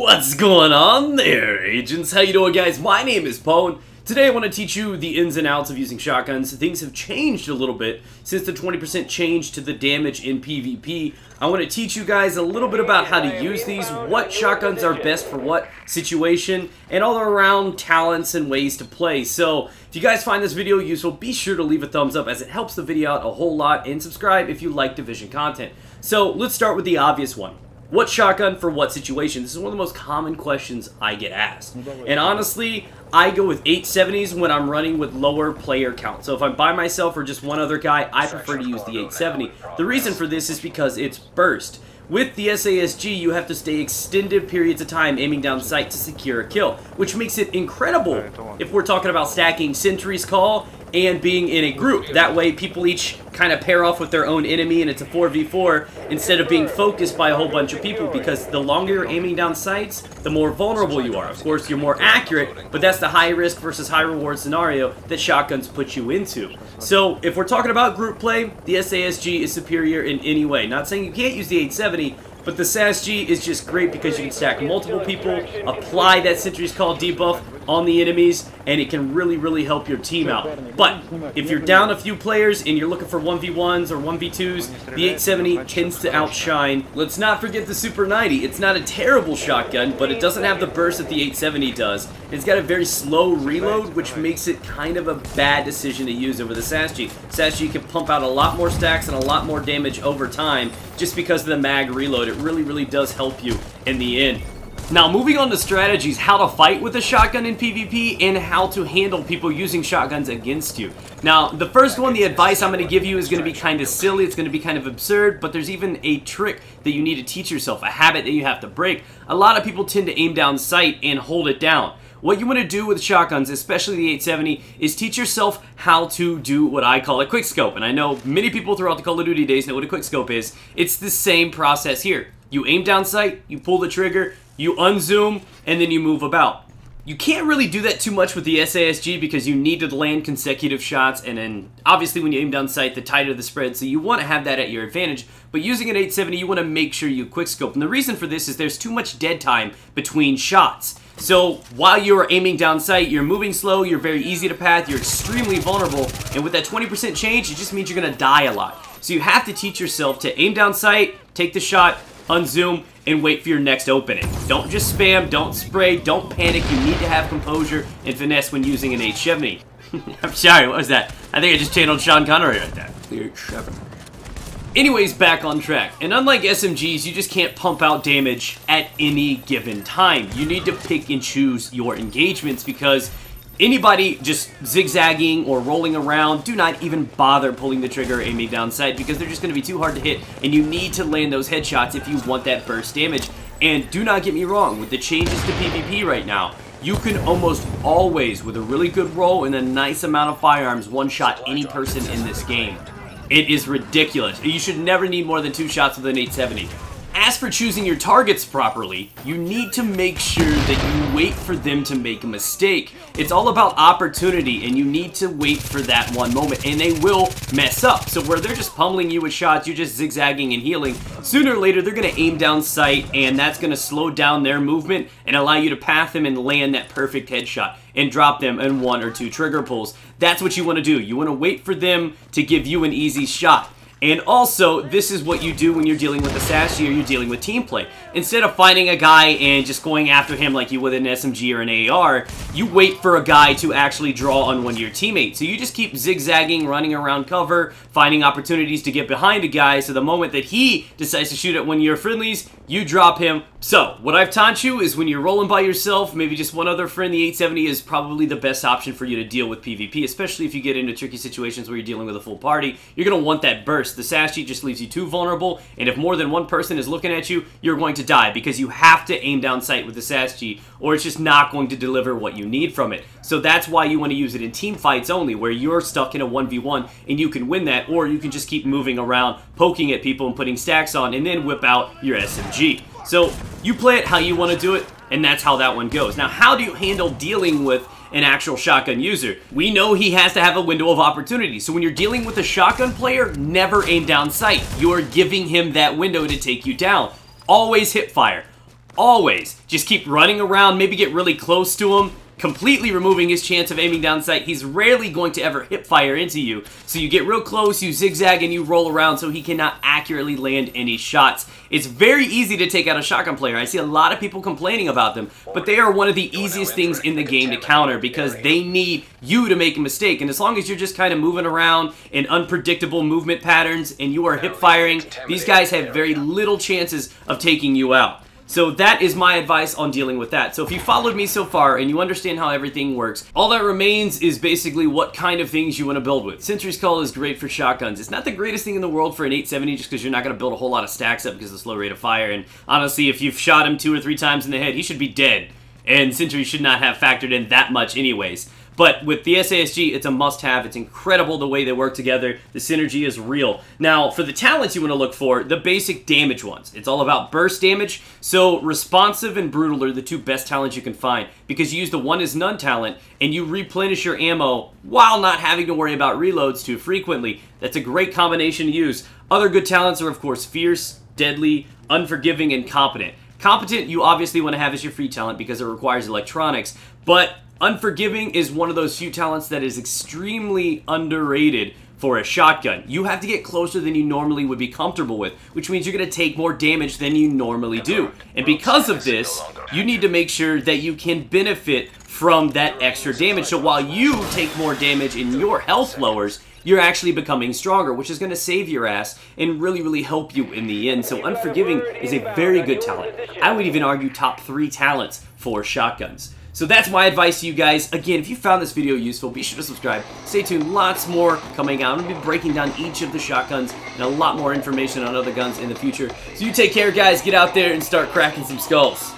What's going on there, agents? How you doing, guys? My name is Pone. Today I want to teach you the ins and outs of using shotguns. Things have changed a little bit since the 20% change to the damage in PvP. I want to teach you guys a little bit about how to use these, what shotguns are best for what situation, and all around talents and ways to play. So, if you guys find this video useful, be sure to leave a thumbs up as it helps the video out a whole lot, and subscribe if you like Division content. So, let's start with the obvious one. What shotgun for what situation? This is one of the most common questions I get asked. And honestly, I go with 870s when I'm running with lower player count. So if I'm by myself or just one other guy, I prefer to use the 870. The reason for this is because it's burst. With the SASG, you have to stay extended periods of time aiming down sight to secure a kill, which makes it incredible if we're talking about stacking Sentry's Call and being in a group. That way, people each kind of pair off with their own enemy, and it's a 4v4 instead of being focused by a whole bunch of people, because the longer you're aiming down sights, the more vulnerable you are. Of course, you're more accurate, but that's the high risk versus high reward scenario that shotguns put you into. So, if we're talking about group play, the SASG is superior in any way. Not saying you can't use the 870, but the SASG is just great because you can stack multiple people, apply that Sentry's Call debuff on the enemies, and it can really help your team out. But if you're down a few players and you're looking for 1v1s or 1v2s, the 870 tends to outshine. Let's not forget the Super 90. It's not a terrible shotgun, but it doesn't have the burst that the 870 does. It's got a very slow reload, which makes it kind of a bad decision to use over the SASG. SASG can pump out a lot more stacks and a lot more damage over time just because of the mag reload. It really does help you in the end. Now, moving on to strategies, how to fight with a shotgun in PvP and how to handle people using shotguns against you. Now, the first one, the advice I'm going to give you is going to be kind of silly, it's going to be kind of absurd, but there's even a trick that you need to teach yourself, a habit that you have to break. A lot of people tend to aim down sight and hold it down. What you want to do with shotguns, especially the 870, is teach yourself how to do what I call a quickscope. And I know many people throughout the Call of Duty days know what a quickscope is. It's the same process here. You aim down sight, you pull the trigger, you unzoom, and then you move about. You can't really do that too much with the SASG because you need to land consecutive shots, and then obviously when you aim down sight, the tighter the spread, so you want to have that at your advantage. But using an 870, you want to make sure you quickscope. And the reason for this is there's too much dead time between shots. So while you're aiming down sight, you're moving slow, you're very easy to path, you're extremely vulnerable, and with that 20% change, it just means you're going to die a lot. So you have to teach yourself to aim down sight, take the shot, unzoom, and wait for your next opening. Don't just spam, don't spray, don't panic. You need to have composure and finesse when using an 870. I'm sorry, what was that? I think I just channeled Sean Connery right there. The 870. Anyways, back on track. And unlike SMGs, you just can't pump out damage at any given time. You need to pick and choose your engagements, because anybody just zigzagging or rolling around, do not even bother pulling the trigger or aiming down sight, because they're just going to be too hard to hit, and you need to land those headshots if you want that burst damage. And do not get me wrong, with the changes to PvP right now, you can almost always, with a really good roll and a nice amount of firearms, one-shot any person in this game. It is ridiculous. You should never need more than 2 shots with an 870. As for choosing your targets properly, you need to make sure that you wait for them to make a mistake. It's all about opportunity, and you need to wait for that one moment, and they will mess up. So where they're just pummeling you with shots, you're just zigzagging and healing, sooner or later they're going to aim down sight, and that's going to slow down their movement and allow you to path them and land that perfect headshot and drop them in 1 or 2 trigger pulls. That's what you want to do. You want to wait for them to give you an easy shot. And also, this is what you do when you're dealing with a SASG or you're dealing with team play. Instead of finding a guy and just going after him like you would an SMG or an AR, you wait for a guy to actually draw on one of your teammates. So you just keep zigzagging, running around cover, finding opportunities to get behind a guy, so the moment that he decides to shoot at one of your friendlies, you drop him. So, what I've taught you is when you're rolling by yourself, maybe just one other friend, the 870 is probably the best option for you to deal with PvP, especially if you get into tricky situations where you're dealing with a full party. You're going to want that burst. The SASG just leaves you too vulnerable, and if more than one person is looking at you, you're going to die, because you have to aim down sight with the SASG, or it's just not going to deliver what you need from it. So that's why you want to use it in team fights only, where you're stuck in a 1v1, and you can win that, or you can just keep moving around, poking at people and putting stacks on, and then whip out your SMG. So you play it how you want to do it, and that's how that one goes. Now, how do you handle dealing with an actual shotgun user? We know he has to have a window of opportunity. So when you're dealing with a shotgun player, never aim down sight. You're giving him that window to take you down. Always hip fire. always just keep running around, maybe get really close to him, completely removing his chance of aiming down sight. He's rarely going to ever hip fire into you. So you get real close, you zigzag, and you roll around so he cannot accurately land any shots. It's very easy to take out a shotgun player. I see a lot of people complaining about them, but they are one of the easiest things in the game to counter because they need you to make a mistake. And as long as you're just kind of moving around in unpredictable movement patterns and you are hip firing, these guys have very little chances of taking you out. So that is my advice on dealing with that. So if you followed me so far and you understand how everything works, all that remains is basically what kind of things you want to build with. Sentry's Call is great for shotguns. It's not the greatest thing in the world for an 870 just because you're not going to build a whole lot of stacks up because of the slow rate of fire. And honestly, if you've shot him 2 or 3 times in the head, he should be dead. And Sentry should not have factored in that much anyways. But with the SASG, it's a must-have. It's incredible the way they work together. The synergy is real. Now, for the talents you want to look for, the basic damage ones. It's all about burst damage. So Responsive and Brutal are the 2 best talents you can find because you use the One is None talent and you replenish your ammo while not having to worry about reloads too frequently. That's a great combination to use. Other good talents are, of course, Fierce, Deadly, Unforgiving, and Competent. Competent, you obviously want to have as your free talent because it requires electronics, but Unforgiving is one of those few talents that is extremely underrated for a shotgun. You have to get closer than you normally would be comfortable with, which means you're going to take more damage than you normally do. And because of this, you need to make sure that you can benefit from that extra damage. So while you take more damage and your health lowers, you're actually becoming stronger, which is going to save your ass and really, really help you in the end. So Unforgiving is a very good talent. I would even argue top 3 talents for shotguns. So that's my advice to you guys. Again, if you found this video useful, be sure to subscribe. Stay tuned, lots more coming out. I'm going to be breaking down each of the shotguns and a lot more information on other guns in the future. So you take care, guys. Get out there and start cracking some skulls.